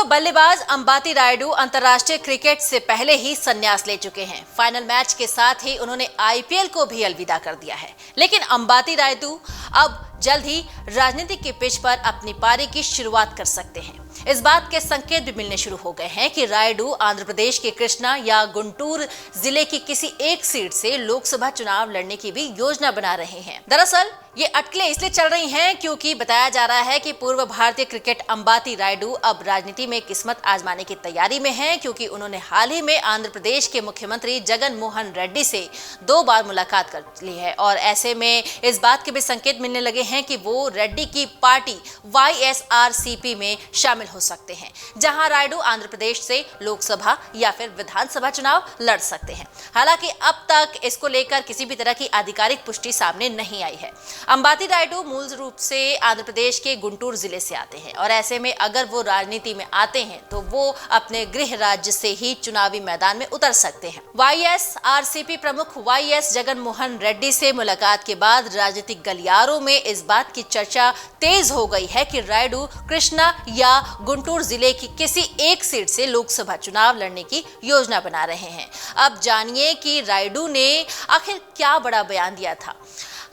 बल्लेबाज अंबाती रायडू अंतर्राष्ट्रीय क्रिकेट से पहले ही संन्यास ले चुके हैं। फाइनल मैच के साथ ही उन्होंने आईपीएल को भी अलविदा कर दिया है। लेकिन अंबाती रायडू अब जल्द ही राजनीति के पिच पर अपनी पारी की शुरुआत कर सकते हैं। इस बात के संकेत भी मिलने शुरू हो गए हैं कि रायडू आंध्र प्रदेश के कृष्णा या गुंटूर जिले की किसी एक सीट से लोकसभा चुनाव लड़ने की भी योजना बना रहे हैं। दरअसल ये अटकलें इसलिए चल रही हैं क्योंकि बताया जा रहा है कि पूर्व भारतीय क्रिकेट अंबाती रायडू अब राजनीति में किस्मत आजमाने की तैयारी में हैं, क्योंकि उन्होंने हाल ही में आंध्र प्रदेश के मुख्यमंत्री जगन मोहन रेड्डी से 2 बार मुलाकात कर ली है। और ऐसे में इस बात के भी संकेत मिलने लगे हैं कि वो रेड्डी की पार्टी YSRCP में शामिल हो सकते हैं, जहां रायडू आंध्र प्रदेश से लोकसभा या फिर विधानसभा चुनाव लड़ सकते हैं। हालांकि अब तक इसको लेकर किसी भी तरह की आधिकारिक पुष्टि सामने नहीं आई है। अंबाती रायडू मूल रूप से आंध्र प्रदेश के गुंटूर जिले से आते हैं और ऐसे में अगर वो राजनीति में आते हैं तो वो अपने गृह राज्य से ही चुनावी मैदान में उतर सकते हैं। YSRCP प्रमुख YS जगन मोहन रेड्डी से मुलाकात के बाद राजनीतिक गलियारों में इस बात की चर्चा तेज हो गई है कि रायडू कृष्णा या गुंटूर जिले की किसी एक सीट से लोकसभा चुनाव लड़ने की योजना बना रहे हैं। अब जानिए कि रायडू ने आखिर क्या बड़ा बयान दिया था।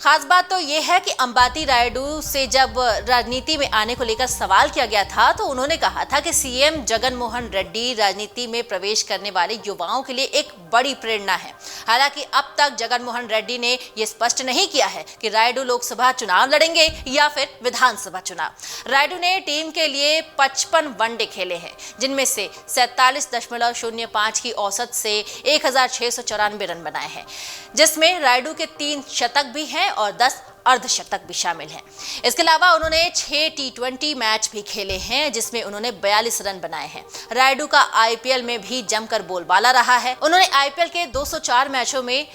खास बात तो यह है कि अंबाती रायडू से जब राजनीति में आने को लेकर सवाल किया गया था तो उन्होंने कहा था कि सीएम जगन मोहन रेड्डी राजनीति में प्रवेश करने वाले युवाओं के लिए एक बड़ी प्रेरणा है। हालांकि अब तक जगन मोहन रेड्डी ने यह स्पष्ट नहीं किया है कि रायडू लोकसभा चुनाव लड़ेंगे या फिर विधानसभा चुनाव। रायडू ने टीम के लिए 55 वनडे खेले हैं, जिनमें से 47.05 की औसत से 1694 रन बनाए हैं, जिसमें रायडू के 3 शतक भी हैं और 10 अर्धशतक भी शामिल हैं। इसके अलावा उन्होंने 6 T20 मैच भी खेले हैं, जिसमें उन्होंने 42 रन बनाए हैं। रायडू का आईपीएल में भी जमकर बोलबाला रहा है। उन्होंने आईपीएल के 204 मैचों में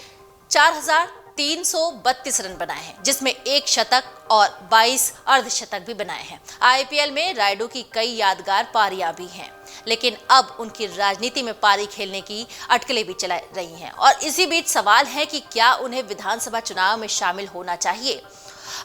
4332 रन बनाए हैं, जिसमें 1 शतक और 22 अर्धशतक भी बनाए हैं। आईपीएल में रायडू की कई यादगार पारियां भी हैं, लेकिन अब उनकी राजनीति में पारी खेलने की अटकलें भी चला रही हैं। और इसी बीच सवाल है कि क्या उन्हें विधानसभा चुनाव में शामिल होना चाहिए।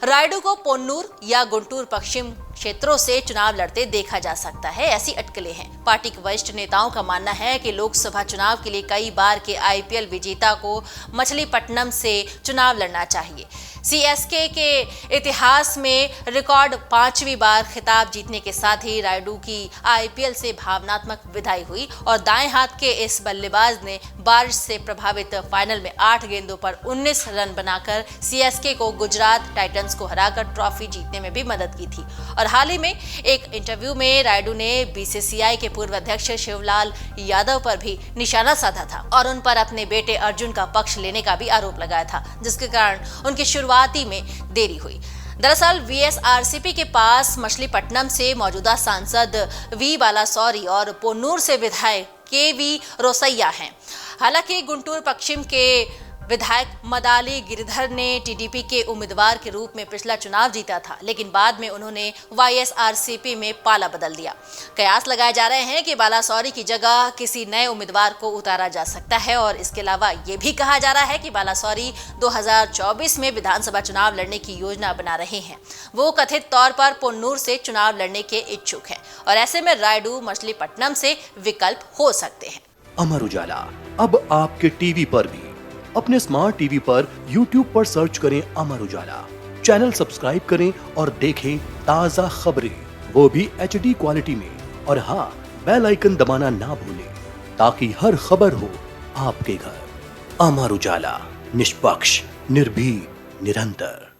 रायडू को पोन्नूर या गुंटूर पश्चिम क्षेत्रों से चुनाव लड़ते देखा जा सकता है, ऐसी अटकलें हैं। पार्टी के वरिष्ठ नेताओं का मानना है कि लोकसभा चुनाव के लिए कई बार के आईपीएल विजेता को मछलीपट्टनम से चुनाव लड़ना चाहिए। सीएसके के इतिहास में रिकॉर्ड 5वीं बार खिताब जीतने के साथ ही रायडू की आईपीएल से भावनात्मक विदाई हुई और दाएं हाथ के इस बल्लेबाज ने बारिश से प्रभावित फाइनल में 8 गेंदों पर 19 रन बनाकर सीएसके को गुजरात टाइटंस को हराकर ट्रॉफी जीतने में भी मदद की थी। और हाल ही में एक इंटरव्यू में रायडू ने बीसीसीआई के पूर्व अध्यक्ष शिवलाल यादव पर भी निशाना साधा था और उन पर अपने बेटे अर्जुन का पक्ष लेने का भी आरोप लगाया था, जिसके कारण उनकी शुरुआती में देरी हुई। दरअसल YSRCP के पास मछलीपट्टनम से मौजूदा सांसद वी बालासौरी और पोन्नूर से विधायक KV रोसैया हैं। हालांकि गुंटूर पश्चिम के विधायक मदाली गिरिधर ने टीडीपी के उम्मीदवार के रूप में पिछला चुनाव जीता था, लेकिन बाद में उन्होंने YSRCP में पाला बदल दिया। कयास लगाए जा रहे हैं कि बालासौरी की जगह किसी नए उम्मीदवार को उतारा जा सकता है। और इसके अलावा ये भी कहा जा रहा है कि बालासौरी 2024 में विधानसभा चुनाव लड़ने की योजना बना रहे हैं। वो कथित तौर पर पोन्नूर से चुनाव लड़ने के इच्छुक हैं और ऐसे में रायडू मछलीपट्टनम से विकल्प हो सकते हैं। अमर उजाला अब आपके टीवी पर भी। अपने स्मार्ट टीवी पर YouTube पर सर्च करें अमर उजाला, चैनल सब्सक्राइब करें और देखें ताजा खबरें, वो भी HD क्वालिटी में। और हाँ, बेल आइकन दबाना ना भूलें ताकि हर खबर हो आपके घर। अमर उजाला, निष्पक्ष, निर्भीक, निरंतर।